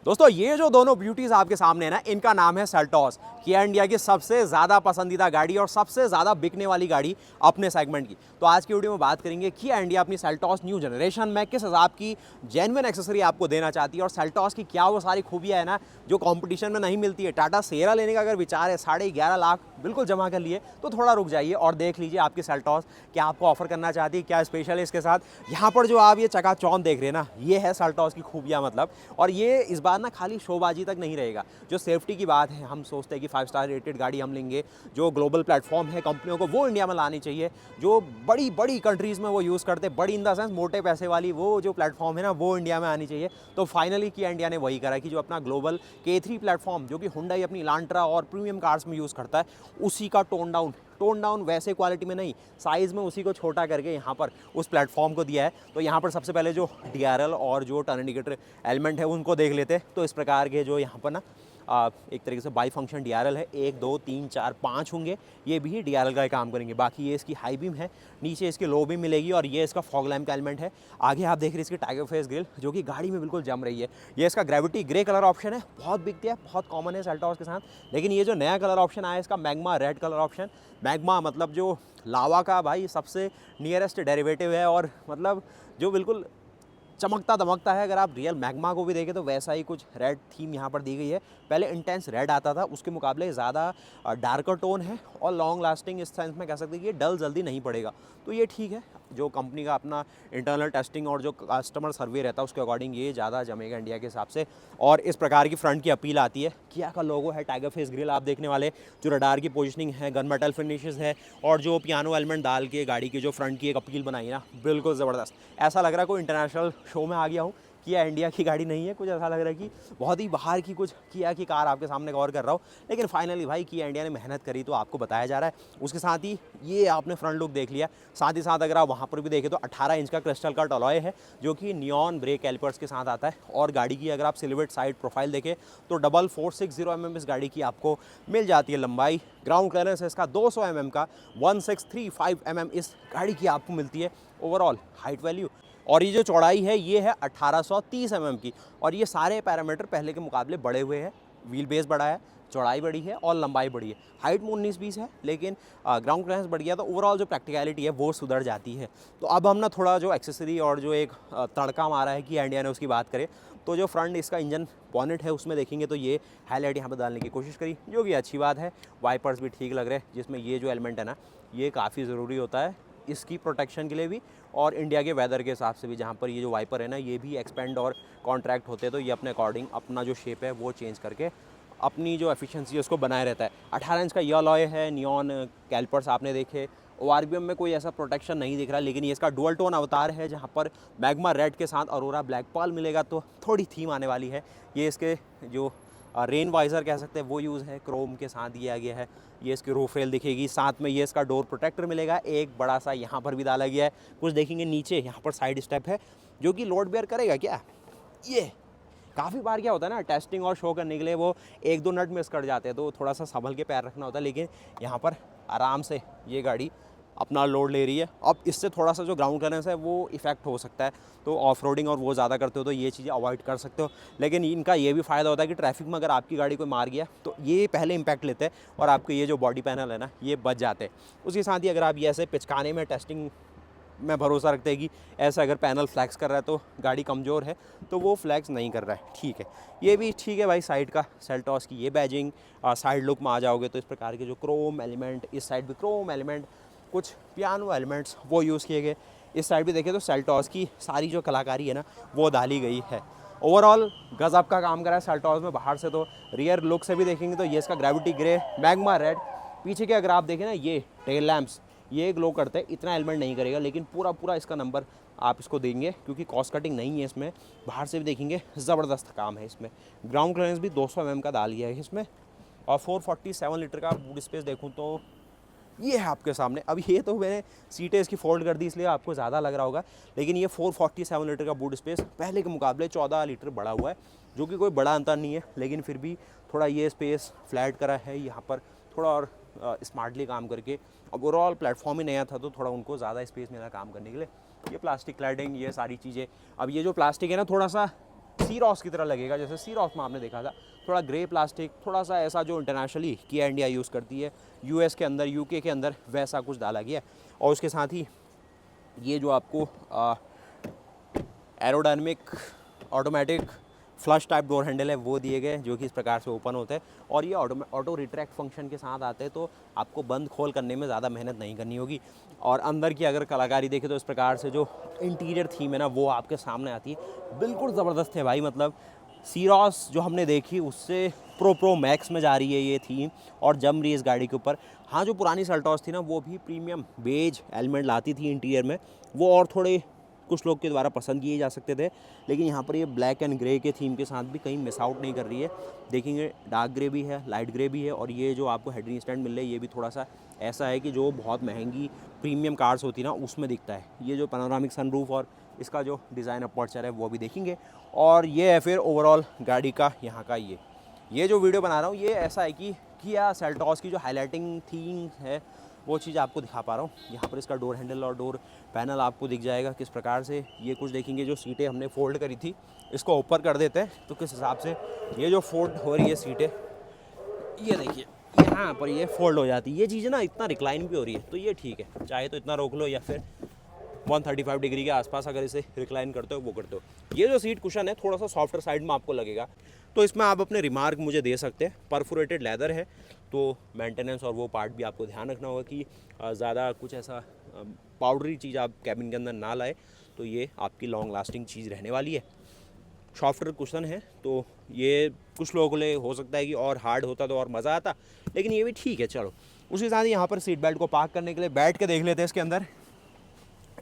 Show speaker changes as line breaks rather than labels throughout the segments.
दोस्तों ये जो दोनों ब्यूटीज आपके सामने है ना, इनका नाम है सेल्टॉस। किया इंडिया की सबसे ज़्यादा पसंदीदा गाड़ी और सबसे ज़्यादा बिकने वाली गाड़ी अपने सेगमेंट की। तो आज की वीडियो में बात करेंगे किया इंडिया अपनी सेल्टॉस न्यू जनरेशन में किस हिसाब की जेन्युइन एक्सेसरी आपको देना चाहती है और सेल्टॉस की क्या वो सारी खूबियाँ है ना जो कंपटीशन में नहीं मिलती है। टाटा सिएरा लेने का अगर विचार है, 11.5 लाख बिल्कुल जमा कर लिए तो थोड़ा रुक जाइए और देख लीजिए आपकी सेल्टॉस क्या आपको ऑफर करना चाहती है, क्या स्पेशल है इसके साथ। यहाँ पर जो आप ये चकाचौंध देख रहे हैं ना, ये है सेल्टॉस की खूबियाँ मतलब। और ये इस बार ना खाली शोबाजी तक नहीं रहेगा। जो सेफ्टी की बात है, हम सोचते हैं कि 5 स्टार रेटेड गाड़ी हम लेंगे, जो ग्लोबल प्लेटफॉर्म है कंपनियों को वो इंडिया में लानी चाहिए, जो बड़ी बड़ी कंट्रीज़ में वो यूज़ करते, बड़ी इन द सेंस मोटे पैसे वाली वो जो प्लेटफॉर्म है ना वो इंडिया में आनी चाहिए। तो फाइनली किया इंडिया ने वही करा कि जो अपना ग्लोबल K3 प्लेटफॉर्म जो कि हुंडई अपनी लांट्रा और प्रीमियम कार्स में यूज़ करता है, उसी का टोन डाउन वैसे क्वालिटी में नहीं, साइज़ में उसी को छोटा करके यहाँ पर उस प्लेटफॉर्म को दिया है। तो यहाँ पर सबसे पहले जो DRL और जो टर्न इंडिकेटर एलिमेंट है उनको देख लेते हैं। तो इस प्रकार के जो यहाँ पर ना एक तरीके से बाई फंक्शन DRL है, 1 2 3 4 5 होंगे, ये भी DRL का ही काम करेंगे। बाकी ये इसकी हाई बीम है, नीचे इसकी लो बीम मिलेगी और ये इसका फॉग लैम्प का एलिमेंट है। आगे आप देख रहे हैं इसकी टाइगर फेस ग्रिल जो कि गाड़ी में बिल्कुल जम रही है। ये इसका ग्रेविटी ग्रे कलर ऑप्शन है, बहुत बिकती है, बहुत कॉमन है सेल्टॉस के साथ। लेकिन ये जो नया कलर ऑप्शन आया है इसका magma red colour option, magma मतलब जो लावा का भाई सबसे नियरेस्ट डेरिवेटिव है और मतलब जो बिल्कुल चमकता दमकता है। अगर आप रियल मैग्मा को भी देखें तो वैसा ही कुछ रेड थीम यहाँ पर दी गई है। पहले इंटेंस रेड आता था, उसके मुकाबले ज़्यादा डार्कर टोन है और लॉन्ग लास्टिंग इस सेंस में कह सकते हैं कि ये डल जल्दी नहीं पड़ेगा। तो ये ठीक है, जो कंपनी का अपना इंटरनल टेस्टिंग और जो कस्टमर सर्वे रहता है उसके अकॉर्डिंग ये ज़्यादा जमेगा इंडिया के हिसाब से। और इस प्रकार की फ्रंट की अपील आती है। किया का लोगो है, टाइगर फेस ग्रिल आप देखने वाले, जो रडार की पोजिशनिंग है, गन मेटल फिनिशेस है और जो पियानो एलिमेंट डाल के गाड़ी की जो फ्रंट की एक अपील बनाई है ना, बिल्कुल ज़बरदस्त। ऐसा लग रहा है कोई इंटरनेशनल शो में आ गया हूँ। किया इंडिया की गाड़ी नहीं है, कुछ ऐसा लग रहा है कि बहुत ही बाहर की कुछ किया की कार आपके सामने कवर कर रहा हूँ। लेकिन फाइनली भाई किया इंडिया ने मेहनत करी तो आपको बताया जा रहा है। उसके साथ ही ये आपने फ्रंट लुक देख लिया, साथ ही साथ अगर आप वहाँ पर भी देखें तो 18 इंच का क्रिस्टल कट अलॉय है जो कि नियॉन ब्रेक कैलिपर्स के साथ आता है। और गाड़ी की अगर आप सिल्वेट साइड प्रोफाइल देखें तो डबल 460 mm इस गाड़ी की आपको मिल जाती है लंबाई। ग्राउंड क्लियरेंस है इसका 200 mm का, 1635 mm इस गाड़ी की आपको मिलती है ओवरऑल हाइट वैल्यू। और ये जो चौड़ाई है ये है 1830 mm की। और ये सारे पैरामीटर पहले के मुकाबले बढ़े हुए हैं, व्हील बेस बढ़ा है, चौड़ाई बढ़ी है और लंबाई बढ़ी है। हाइट में 19-20 है लेकिन ग्राउंड क्लियरेंस बढ़ गया तो ओवरऑल जो प्रैक्टिकलिटी है वो सुधर जाती है। तो अब हम ना थोड़ा जो एक्सेसरी और जो एक तड़का मारा है कि इंडिया ने उसकी बात करें तो जो फ्रंट इसका इंजन बॉनेट है उसमें देखेंगे तो ये हाईलाइट यहाँ पर डालने की कोशिश करी, जो कि अच्छी बात है। वाइपर्स भी ठीक लग रहे हैं, जिसमें ये जो एलिमेंट है ना ये काफ़ी ज़रूरी होता है इसकी प्रोटेक्शन के लिए भी और इंडिया के वेदर के हिसाब से भी। जहाँ पर ये जो वाइपर है ना ये भी एक्सपेंड और कॉन्ट्रैक्ट होते हैं तो ये अपने अकॉर्डिंग अपना जो शेप है वो चेंज करके अपनी जो एफिशिएंसी है उसको बनाए रहता है। 18 इंच का ये अलॉय है, नियॉन कैलिपर्स आपने देखे। ORBM में कोई ऐसा प्रोटेक्शन नहीं दिख रहा, लेकिन ये इसका डुअल टोन अवतार है जहाँ पर मैग्मा रेड के साथ अरोरा ब्लैक पर्ल मिलेगा तो थोड़ी थीम आने वाली है। ये इसके जो रेन वाइज़र कह सकते हैं वो यूज़ है, क्रोम के साथ दिया गया है। ये इसकी रूफ रेल दिखेगी, साथ में ये इसका डोर प्रोटेक्टर मिलेगा, एक बड़ा सा यहाँ पर भी डाला गया है। कुछ देखेंगे नीचे यहाँ पर साइड स्टेप है जो कि लोड बेयर करेगा क्या। ये काफ़ी बार क्या होता है ना, टेस्टिंग और शो करने के लिए वो 1-2 नट मिस कर जाते हैं तो थोड़ा सा संभल के पैर रखना होता है। लेकिन यहाँ पर आराम से ये गाड़ी अपना लोड ले रही है। अब इससे थोड़ा सा जो ग्राउंड क्लियरेंस है वो इफेक्ट हो सकता है, तो ऑफ रोडिंग और वो ज़्यादा करते हो तो ये चीज़ें अवॉइड कर सकते हो। लेकिन इनका ये भी फ़ायदा होता है कि ट्रैफिक में अगर आपकी गाड़ी कोई मार गया तो ये पहले इम्पैक्ट लेते हैं और आपके ये जो बॉडी पैनल है ना ये बच जाते हैं। उसके साथ ही अगर आप ये ऐसे पिचकाने में टेस्टिंग में भरोसा रखते हैं कि ऐसा अगर पैनल फ्लैक्स कर रहा है तो गाड़ी कमज़ोर है, तो वो फ्लैक्स नहीं कर रहा है, ठीक है। ये भी ठीक है भाई। साइड का सेल्टॉस की ये बैजिंग, साइड लुक में आ जाओगे तो इस प्रकार के जो क्रोम एलिमेंट, इस साइड भी क्रोम एलिमेंट, कुछ पियानो एलिमेंट्स वो यूज़ किए गए। इस साइड भी देखें तो सेल्टॉस की सारी जो कलाकारी है ना वो डाली गई है। ओवरऑल गज़ब का काम करा है सेल्टॉस में बाहर से। तो रियर लुक से भी देखेंगे तो ये इसका ग्रेविटी ग्रे, मैग्मा रेड, पीछे के अगर आप देखें ना ये टेल लैम्प्स ये ग्लो करते हैं, इतना एलिमेंट नहीं करेगा लेकिन पूरा इसका नंबर आप इसको देंगे क्योंकि कॉस्ट कटिंग नहीं है इसमें। बाहर से भी देखेंगे ज़बरदस्त काम है इसमें। ग्राउंड क्लियरेंस भी 200 mm का डाल गया है इसमें और 447 लीटर का बूट स्पेस देखूँ तो ये है आपके सामने। अब ये तो मैंने सीटें इसकी फोल्ड कर दी इसलिए आपको ज़्यादा लग रहा होगा, लेकिन ये 447 लीटर का बूट स्पेस पहले के मुकाबले 14 लीटर बढ़ा हुआ है, जो कि कोई बड़ा अंतर नहीं है। लेकिन फिर भी थोड़ा ये स्पेस फ्लैट करा है यहाँ पर थोड़ा और स्मार्टली काम करके। अब ओवरऑल प्लेटफॉर्म ही नया था तो थोड़ा उनको ज़्यादा स्पेस मिला काम करने के लिए। ये प्लास्टिक क्लैडिंग, ये सारी चीज़ें। अब ये जो प्लास्टिक है ना थोड़ा सा सीरॉस की तरह लगेगा, जैसे सीरॉस में आपने देखा था थोड़ा ग्रे प्लास्टिक, थोड़ा सा ऐसा जो इंटरनेशनली किया इंडिया यूज़ करती है, यूएस के अंदर, यूके के अंदर वैसा कुछ डाला गया। और उसके साथ ही ये जो आपको aerodynamic automatic flush type door handle है वो दिए गए, जो कि इस प्रकार से ओपन होते हैं और ये ऑटो रिट्रैक्ट फंक्शन के साथ आते हैं, तो आपको बंद खोल करने में ज़्यादा मेहनत नहीं करनी होगी। और अंदर की अगर कलाकारी देखें तो इस प्रकार से जो इंटीरियर थीम है ना वो आपके सामने आती है, बिल्कुल ज़बरदस्त है भाई। मतलब सीरॉस जो हमने देखी उससे प्रो मैक्स में जा रही है ये थीम और जम रही है इस गाड़ी के ऊपर। हाँ, जो पुरानी सेल्टॉस थी ना वो भी प्रीमियम बेज एलिमेंट लाती थी इंटीरियर में, वो और थोड़े कुछ लोग के द्वारा पसंद किए जा सकते थे, लेकिन यहाँ पर ये ब्लैक एंड ग्रे के थीम के साथ भी कहीं मिस आउट नहीं कर रही है। देखेंगे डार्क ग्रे भी है, लाइट ग्रे भी है, और ये जो आपको हेडरिंग स्टैंड मिल रहा है ये भी थोड़ा सा ऐसा है कि जो बहुत महंगी प्रीमियम कार्स होती ना उसमें दिखता है। ये जो पैनोरामिक सनरूफ और इसका जो डिज़ाइन अपर्चर है वो भी देखेंगे। और ये है फिर ओवरऑल गाड़ी का यहाँ का ये जो वीडियो बना रहा हूँ ये ऐसा है कि किया सेल्टॉस की जो हाईलाइटिंग थीम है वो चीज़ आपको दिखा पा रहा हूँ। यहाँ पर इसका डोर हैंडल और डोर पैनल आपको दिख जाएगा किस प्रकार से। ये कुछ देखेंगे जो सीटें हमने फ़ोल्ड करी थी इसको ऊपर कर देते हैं तो किस हिसाब से ये जो फोल्ड हो रही है सीटें, ये देखिए यहाँ पर ये फोल्ड हो जाती है। ये चीज़ें ना इतना रिक्लाइन भी हो रही है तो ये ठीक है, चाहे तो इतना रोक लो या फिर 135 डिग्री के आसपास अगर इसे रिक्लाइन करते हो वो करते हो। ये जो सीट कुशन है थोड़ा सा सॉफ्टर साइड में आपको लगेगा, तो इसमें आप अपने रिमार्क मुझे दे सकते हैं। परफोरेटेड लेदर है तो मेंटेनेंस और वो पार्ट भी आपको ध्यान रखना होगा कि ज़्यादा कुछ ऐसा पाउडरी चीज़ आप कैबिन के अंदर ना लाए, तो ये आपकी लॉन्ग लास्टिंग चीज़ रहने वाली है। सॉफ्टर कुशन है तो ये कुछ लोगों के लिए हो सकता है कि और हार्ड होता तो और मज़ा आता, लेकिन ये भी ठीक है। चलो उसके साथ ही यहाँ पर सीट बेल्ट को पार्क करने के लिए बैठ के देख लेते हैं इसके अंदर।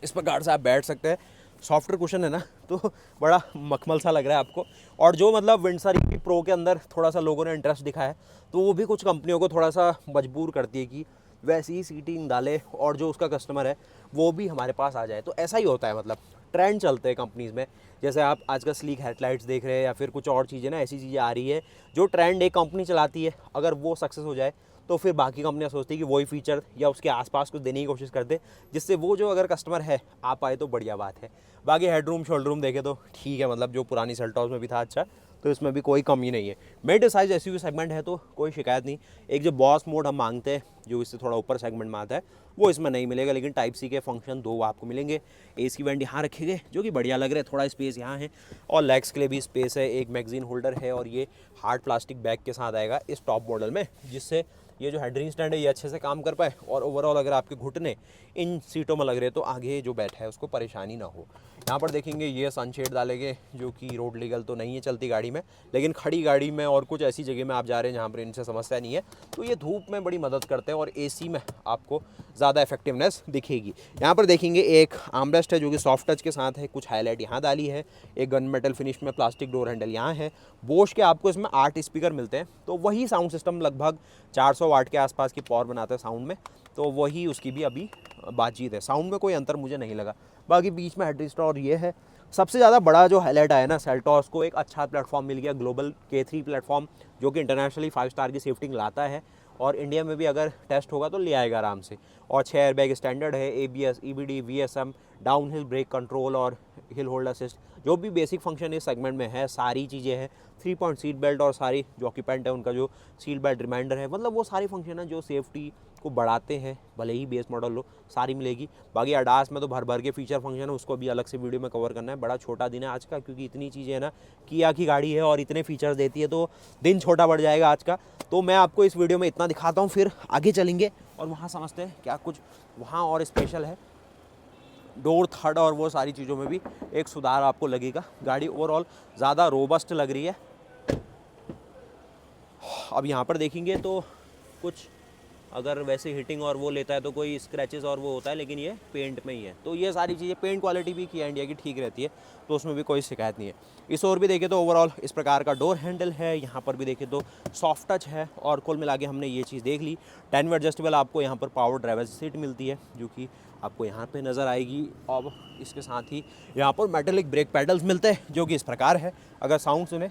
इस प्रकार से आप बैठ सकते हैं। सॉफ्टवेयर कुशन है ना तो बड़ा मखमल सा लग रहा है आपको। और जो मतलब विंडसर प्रो के अंदर थोड़ा सा लोगों ने इंटरेस्ट दिखाया है तो वो भी कुछ कंपनियों को थोड़ा सा मजबूर करती है कि वैसी ही सीटिंग डाले और जो उसका कस्टमर है वो भी हमारे पास आ जाए। तो ऐसा ही होता है, मतलब ट्रेंड चलते हैं कंपनीज़ में। जैसे आप आजकल स्लीक हेडलाइट्स देख रहे हैं या फिर कुछ और चीज़ें ना, ऐसी चीज़ें आ रही है जो ट्रेंड एक कंपनी चलाती है, अगर वो सक्सेस हो जाए तो फिर बाकी कंपनियां सोचती है कि वही फीचर या उसके आसपास कुछ देने की कोशिश करते, जिससे वो जो अगर कस्टमर है आ पाए तो बढ़िया बात है। बाकी हेडरूम शोल्डर रूम देखे तो ठीक है, मतलब जो पुरानी सेल्टॉस में भी था अच्छा, तो इसमें भी कोई कमी नहीं है। मिड साइज एसयूवी सेगमेंट है तो कोई शिकायत नहीं। एक जो बॉस मोड हम मांगते हैं जो इससे थोड़ा ऊपर सेगमेंट में आता है वो इसमें नहीं मिलेगा, लेकिन टाइप सी के फंक्शन 2 आपको मिलेंगे। एसी वेंट यहाँ रखे गए जो कि बढ़िया लग रहे हैं, थोड़ा स्पेस यहाँ है और लेग्स के लिए भी स्पेस है। एक मैगजीन होल्डर है और ये हार्ड प्लास्टिक बैग के साथ आएगा इस टॉप मॉडल में, जिससे ये जो हेडरिंग स्टैंड है ये अच्छे से काम कर पाए और ओवरऑल अगर आपके घुटने इन सीटों में लग रहे तो आगे जो बैठा है उसको परेशानी ना हो। यहाँ पर देखेंगे ये सनशेड डालेंगे जो कि रोड लीगल तो नहीं है चलती गाड़ी में, लेकिन खड़ी गाड़ी में और कुछ ऐसी जगह में आप जा रहे हैं जहाँ पर इनसे समस्या नहीं है तो ये धूप में बड़ी मदद करते हैं और एसी में आपको ज़्यादा इफेक्टिवनेस दिखेगी। यहाँ पर देखेंगे एक आर्मरेस्ट है जो कि सॉफ्ट टच के साथ है, कुछ हाईलाइट यहाँ डाली है। एक गन मेटल फिनिश में प्लास्टिक डोर हैंडल यहाँ है। बोश के आपको इसमें 8 स्पीकर मिलते हैं, तो वही साउंड सिस्टम लगभग 400 वाट के आसपास की पावर बनाता है साउंड में, तो वही उसकी भी अभी बातचीत है। साउंड में कोई अंतर मुझे नहीं लगा। बाकी बीच में हेडरेस्ट और ये है सबसे ज़्यादा बड़ा जो हाईलाइट आया ना, सेल्टॉस को एक अच्छा प्लेटफॉर्म मिल गया, ग्लोबल K3 प्लेटफॉर्म, जो कि इंटरनेशनली 5 स्टार की सेफ्टिंग लाता है और इंडिया में भी अगर टेस्ट होगा तो ले आएगा आराम से। और 6 एयरबैग स्टैंडर्ड है, ABS, EBD, VSM, down hill brake control और हिल होल्ड असिस्ट, जो भी बेसिक फंक्शन इस सेगमेंट में है सारी चीज़ें हैं। 3 पॉइंट सीट बेल्ट और सारी जो ऑक्यूपेंट है उनका जो सीट बेल्ट रिमाइंडर है, मतलब वो सारी फंक्शन है जो सेफ्टी को बढ़ाते हैं, भले ही बेस मॉडल लो, सारी मिलेगी। बाकी अडास में तो भर भर के फीचर फंक्शन है, उसको भी अलग से वीडियो में कवर करना है। बड़ा छोटा दिन है आज का, क्योंकि इतनी चीज़ें है ना, किया की गाड़ी है और इतने फीचर्स देती है तो दिन छोटा बढ़ जाएगा आज का। तो मैं आपको इस वीडियो में इतना दिखाता हूँ, फिर आगे चलेंगे और वहाँ समझते हैं क्या कुछ वहाँ और स्पेशल है। डोर थर्ड और वो सारी चीज़ों में भी एक सुधार आपको लगेगा। गाड़ी ओवरऑल ज़्यादा रोबस्ट लग रही है। अब यहाँ पर देखेंगे तो कुछ अगर वैसे हिटिंग और वो लेता है तो कोई स्क्रैचेस और वो होता है, लेकिन ये पेंट में ही है, तो ये सारी चीज़ें पेंट क्वालिटी भी किया इंडिया की ठीक रहती है, तो उसमें भी कोई शिकायत नहीं है। इस और भी देखें तो ओवरऑल इस प्रकार का डोर हैंडल है। यहाँ पर भी देखें तो सॉफ्ट टच है और कुल मिला के हमने ये चीज़ देख ली। 10 वे एडजस्टेबल आपको यहाँ पर पावर ड्राइवर सीट मिलती है जो कि आपको यहाँ पे नज़र आएगी। अब इसके साथ ही यहाँ पर मेटेलिक ब्रेक पैडल्स मिलते हैं जो कि इस प्रकार है। अगर साउंड सुने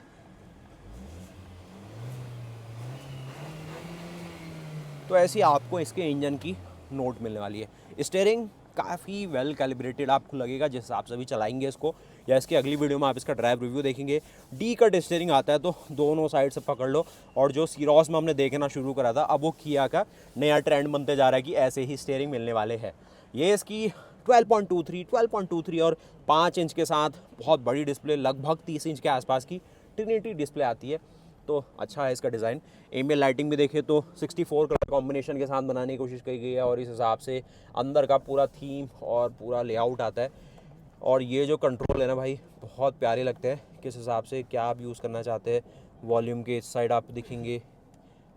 तो ऐसी आपको इसके इंजन की नोट मिलने वाली है। स्टीयरिंग काफ़ी वेल कैलिब्रेटेड आपको लगेगा जिस हिसाब से भी चलाएंगे इसको। या इसकी अगली वीडियो में आप इसका ड्राइव रिव्यू देखेंगे। डी कट स्टीयरिंग आता है, तो दोनों साइड से पकड़ लो। और जो सीरोस में हमने देखना शुरू करा था, अब वो किया का नया ट्रेंड बनते जा रहा है कि ऐसे ही स्टीयरिंग मिलने वाले हैं। ये इसकी 12.23 और 5 इंच के साथ बहुत बड़ी डिस्प्ले, लगभग 30 इंच के आसपास की ट्रिनिटी डिस्प्ले आती है, तो अच्छा है इसका डिज़ाइन। एम्बिएंट लाइटिंग भी देखें तो 64 कलर कॉम्बिनेशन के साथ बनाने की कोशिश की गई है, और इस हिसाब से अंदर का पूरा थीम और पूरा लेआउट आता है। और ये जो कंट्रोल है ना भाई, बहुत प्यारे लगते हैं, किस हिसाब से क्या आप यूज़ करना चाहते हैं। वॉल्यूम के इस साइड आप दिखेंगे,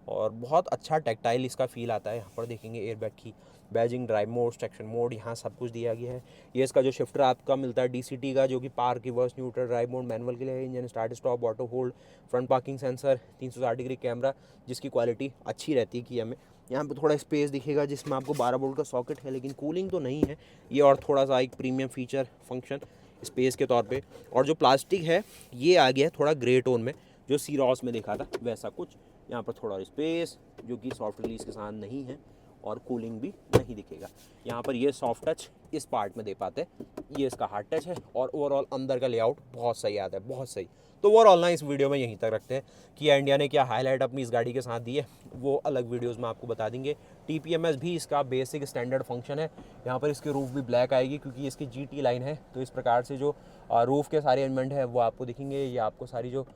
और बहुत अच्छा टेक्टाइल इसका फील आता है। यहाँ पर देखेंगे एयरबैग की badging, drive mode, traction mode, यहाँ सब कुछ दिया गया है। ये इसका जो शिफ्टर आपका मिलता है DCT का, जो कि park, reverse, neutral, drive mode, manual के लिए है। Engine start stop, auto hold, front parking sensor, 360 degree camera, जिसकी क्वालिटी अच्छी रहती है कि हमें यहाँ पे थोड़ा स्पेस दिखेगा, जिसमें आपको 12 वोल्ट का सॉकेट है, लेकिन कूलिंग तो नहीं है ये, और थोड़ा सा एक प्रीमियम फीचर फंक्शन स्पेस के तौर पे। और जो प्लास्टिक है ये आ गया है थोड़ा ग्रे टोन में, जो सीरॉस में देखा था वैसा कुछ। यहाँ पर थोड़ा स्पेस जो कि सॉफ्ट रिलीज के साथ नहीं है, और कूलिंग भी नहीं दिखेगा। यहाँ पर ये सॉफ्ट टच इस पार्ट में दे पाते हैं, ये इसका हार्ड टच है। और ओवरऑल अंदर का लेआउट बहुत सही आता है, बहुत सही। तो ओवरऑल ना इस वीडियो में यहीं तक रखते हैं। किया इंडिया ने क्या हाईलाइट अपनी इस गाड़ी के साथ दी है, वो अलग वीडियोस में आपको बता देंगे। TPMS भी इसका बेसिक स्टैंडर्ड फंक्शन है। यहाँ पर इसकी रूफ भी ब्लैक आएगी, क्योंकि इसकी GT लाइन है, तो इस प्रकार से जो रूफ के सारे एलिमेंट है वो आपको दिखेंगे। ये आपको सारी जो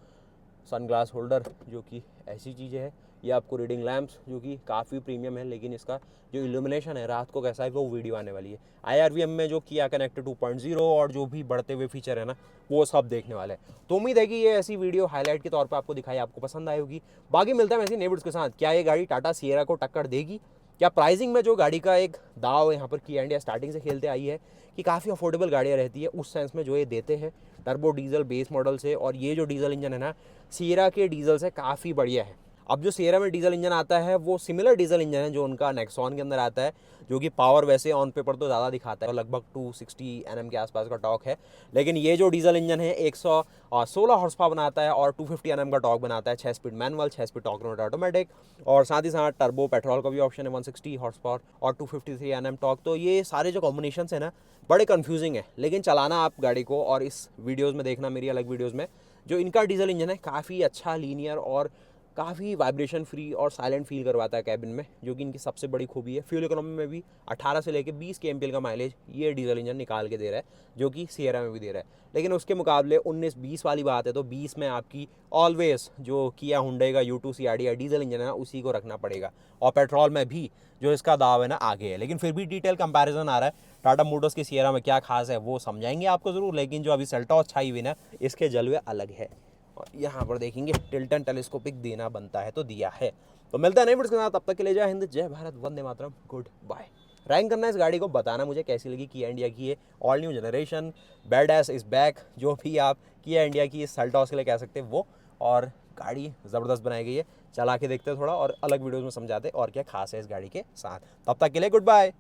सनग्लास होल्डर, जो कि ऐसी चीज़ें हैं, ये आपको रीडिंग लैंप्स, जो कि काफ़ी प्रीमियम है, लेकिन इसका जो इल्यूमिनेशन है रात को कैसा है वो वीडियो आने वाली है। IRVM में जो किया कनेक्टेड 2.0 और जो भी बढ़ते हुए फीचर है ना, वो सब देखने वाले हैं। तो उम्मीद है कि ये ऐसी वीडियो हाईलाइट के तौर पर आपको दिखाई, आपको पसंद आई होगी। बाकी मिलता है ऐसी नई वीडियोस के साथ। क्या ये गाड़ी टाटा सिएरा को टक्कर देगी? क्या प्राइसिंग में जो गाड़ी का एक दाव यहाँ पर किया इंडिया स्टार्टिंग से खेलते आई है कि काफ़ी अफोर्डेबल गाड़ियाँ रहती है, उस सेंस में जो ये देते हैं टर्बो डीजल बेस मॉडल से। और ये जो डीजल इंजन है ना, सिएरा के डीजल से काफ़ी बढ़िया है। अब जो सिएरा में डीजल इंजन आता है वो सिमिलर डीजल इंजन है जो उनका नेक्सॉन के अंदर आता है, जो कि पावर वैसे ऑन पेपर तो ज़्यादा दिखाता है, लगभग 260 Nm के आसपास का टॉर्क है। लेकिन ये जो डीजल इंजन है 116 हॉर्स पावर बनाता है, और 250 Nm का टॉर्क बनाता है। 6 speed manual, 6 speed torque automatic, और साथ ही साथ टर्बो पेट्रोल का भी ऑप्शन है, 160 हॉर्स पावर और 253 Nm टॉर्क। तो ये सारे जो कॉम्बिनेशन है ना, बड़े कन्फ्यूजिंग है, लेकिन चलाना आप गाड़ी को, और इस वीडियोज़ में देखना मेरी अलग वीडियोज़ में, जो इनका डीजल इंजन है काफ़ी अच्छा, लीनियर और काफ़ी वाइब्रेशन फ्री और साइलेंट फील करवाता है कैबिन में, जो कि इनकी सबसे बड़ी खूबी है। फ्यूल इकोनॉमी में भी 18 से लेकर 20 kmpl का माइलेज ये डीजल इंजन निकाल के दे रहा है, जो कि सिएरा में भी दे रहा है। लेकिन उसके मुकाबले 19-20 वाली बात है, तो 20 में आपकी ऑलवेज जो किया हुंडई का U2 CRDI डीजल इंजन है ना, उसी को रखना पड़ेगा। और पेट्रोल में भी जो इसका दाव है ना आगे है, लेकिन फिर भी डिटेल कंपैरिजन आ रहा है। टाटा मोटर्स की सिएरा में क्या खास है वो समझाएंगे आपको ज़रूर, लेकिन जो अभी सेल्टॉस छाई हुई ना, इसके जलवे अलग है। और यहाँ पर देखेंगे टिल्टन टेलीस्कोपिक देना बनता है तो दिया है। तो मिलता है नई वीडियो के साथ, तब तक के लिए जय हिंद, जय Bharat, Vande Mataram, good bye. Rank करना इस गाड़ी को, बताना मुझे कैसी लगी किया इंडिया की ये all new generation, bad S is back, जो भी आप किया इंडिया की इस सेल्टॉस के लिए कह सकते हैं वो। और गाड़ी ज़बरदस्त बनाई गई है, चला के देखते थोड़ा और अलग वीडियोज़ में समझाते और क्या खास है इस गाड़ी के साथ। तब तक के लिए गुड बाय।